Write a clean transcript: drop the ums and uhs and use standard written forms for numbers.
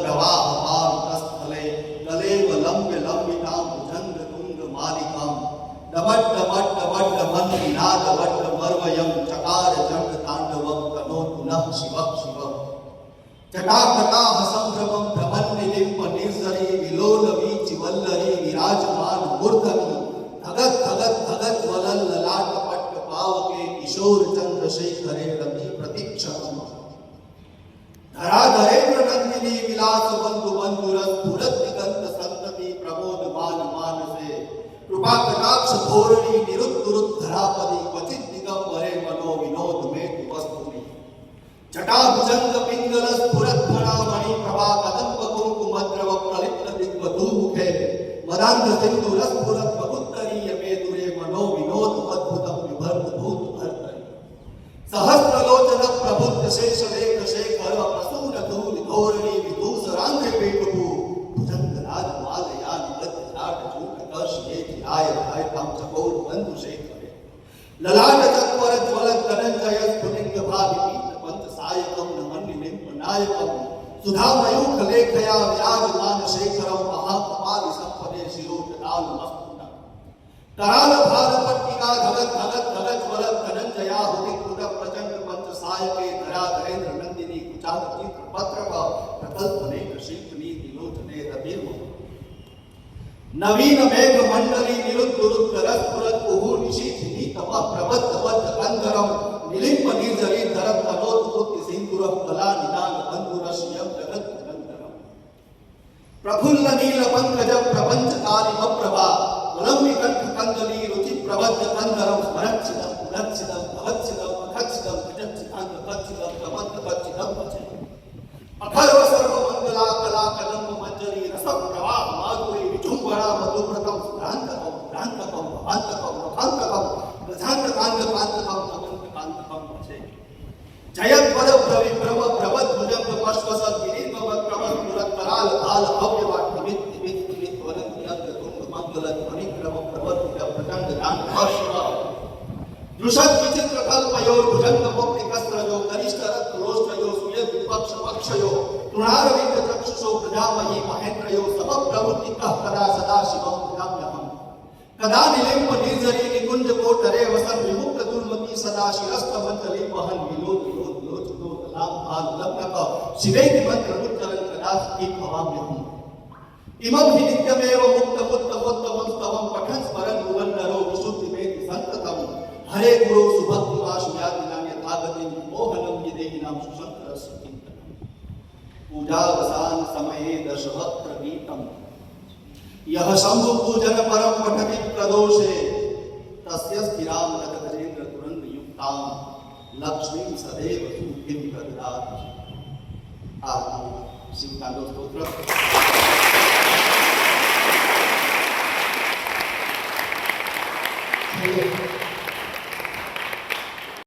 प्रवाहपारुतस्थले तलेव लम्ब्य लम्बितां भुजङ्गतुङ्गमालिकां डमड्डमड्डमड्डमन्निनादवड्डमर्वयं चकार चण्डताण्डवं तनोतु नः शिवः शिवः जटाकटाह संभ्रमं भ्रमन्निलिम्ब निर्जरी विलोलवीचिवल्लरी विराजमान मूर्धनि धगत धगत धगत वलल ललाट पट्ट पावके किशोर चंद्रशेखरे रवि प्रतीक्षणम् धराधरेन्द्र नंदिनी विलास बंधु बंधुरस धुरत दिगंत संतति प्रमोद मान मानसे कृपा कटाक्ष धोरणी निरुद्धुरुत धरापदी क्वचित दिगंबरे मनो विनोद में वस्तुनि जटा भुजंग पिंगल स्फुरत घनामणि प्रभा कदंब कुंकुमद्रव प्रलिप्त दिग्वधू मुखे मदांध सिंधु रसपुरत बकुत्तरीय मेदुरे मनो विनोद अद्भुतम विभर्त भूत भर्तरि सहस्रलोचन प्रबुद्ध शेष लेख शेखर प्रसून धूल धोरणी विदूष रांगे पेटभू भुजंग राज मालया निगत जाट झूठ कर्ष ये आय आय तम चकोर बंधु शेखरे ललाट चत्वर ज्वलत धनंजय स्फुलिंग भावि पीत पंत सायकम नमन्नि निम्प नायकम सुधा मयूख लेखया विराजमान शेखरम महाकपालि संपदे शिरोजटाल मस्तुना कराल भार पट्टिका धगत धगत धगत वलत धनंजया हुदिकृत प्रचंड पंच सायके धरा धरेन्द्र नंदिनी कुचाल चित्र पत्रक प्रकल्पने शीतनी दिलोचने रतिर्म नवीन मेघ मंडली निरुद्ध रुद्र रसपुरत कुहू निशीथिनी तम प्रबद्ध बद्ध गंधरम निलिम्ब निर्जरी धरम तनोत पुत्ति सिंधुरम कला निदान बंधुरश्यम जगत निरंतरम प्रफुल्ल नील पंकजम प्रपंच कालिम प्रभा वलंबि कंठ कंदली रुचि प्रबद्ध कंधरम स्मरच्छिदम पुनच्छिदम भवच्छिदम अखच्छिदम भजच्छिदांत कच्छिदम प्रबद्ध कच्छिदम भजच्छिदम अखर्व सर्व मंगला कला कदम्ब मंजरी रस प्रवाह माधुरी विजुंबरा मधुव्रतम भ्रांतकम भ्रांतकम भवांतकम रथांतकम रथांतकांत कांतकम नमंत कांतकम भजे जयत पद प्रविभ्रम प्रवत भुजंग पश्वसत गिरीन्द्र प्रवत पुरत कराल काल अव्यवाट निमित निमित निमित वरंत यंत्र तुंग मंगलत मणिक्रम प्रवत प्रचंड दान हर्षव दृशत विचित्र कल्पयो भुजंग मुक्ति कस्त्रयो कनिष्ठ रत्न रोष्टयो सुयद विपक्ष पक्षयो तृणारविंद चक्षुषो प्रजामही महेन्द्रयो सब प्रवृत्तिकः कदा सदा शिवं भजाम्यहम् कदा निलिम्ब निर्जरी निकुंज कोटरे वसन विमुक्त दुर्मति सदा शिरस्त मंजलि वहन विलोद विलोद लोचनो कलाम भाल लग्नक शिवेति मंत्र उच्चरन् कदा सखी भवाम्यहम् इमं हि नित्यमेव मुक्त मुक्त मुत्तमं स्तवं पठन् स्मरन् भुवन्नरो विशुद्धिमेति सन्ततम् हरे गुरु सुभक्ति वासुयादिनां यथागतिं मोहनं विदेहिनां सुशंकरस्य चिन्तनम् पूजावसान समये दशवक्त्र गीतम् यह शंभु पूजन परम पठति प्रदोषे तस्य स्थिरां नगरेन्द्र तुरंग युक्तां लक्ष्मीं सदैव सुखीं ददाति। शिव का स्तोत्र।